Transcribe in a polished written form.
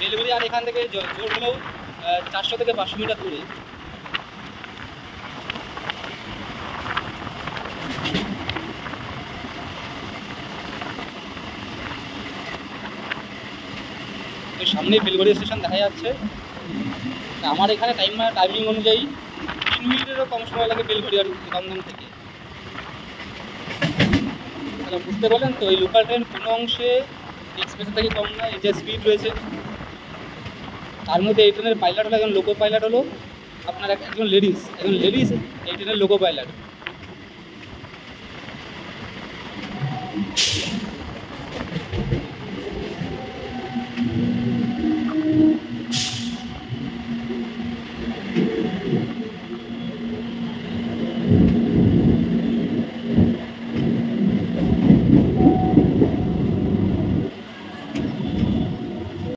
বেলগুড়ি আর এখান থেকে জোর হলেও 400 থেকে 500 মিটার দূরে। তো সামনেই বেলগুড়ি স্টেশন দেখা যাচ্ছে। আমার এখানে টাইমিং অনুযায়ী 3 মিনিটেরও কম সময় লাগে বেলগুড়ি আর দমদম থেকে। তাহলে বুঝতে পারলেন তো, এই লোকাল ট্রেন কোনো অংশে এক্সপ্রেসের থেকে কম না। এই যে স্পিড রয়েছে, তার মধ্যে এই ট্রেনের পাইলট হলো একজন লোকো পাইলট, হলো আপনার একজন লেডিস এই ট্রেনের লোকো পাইলট।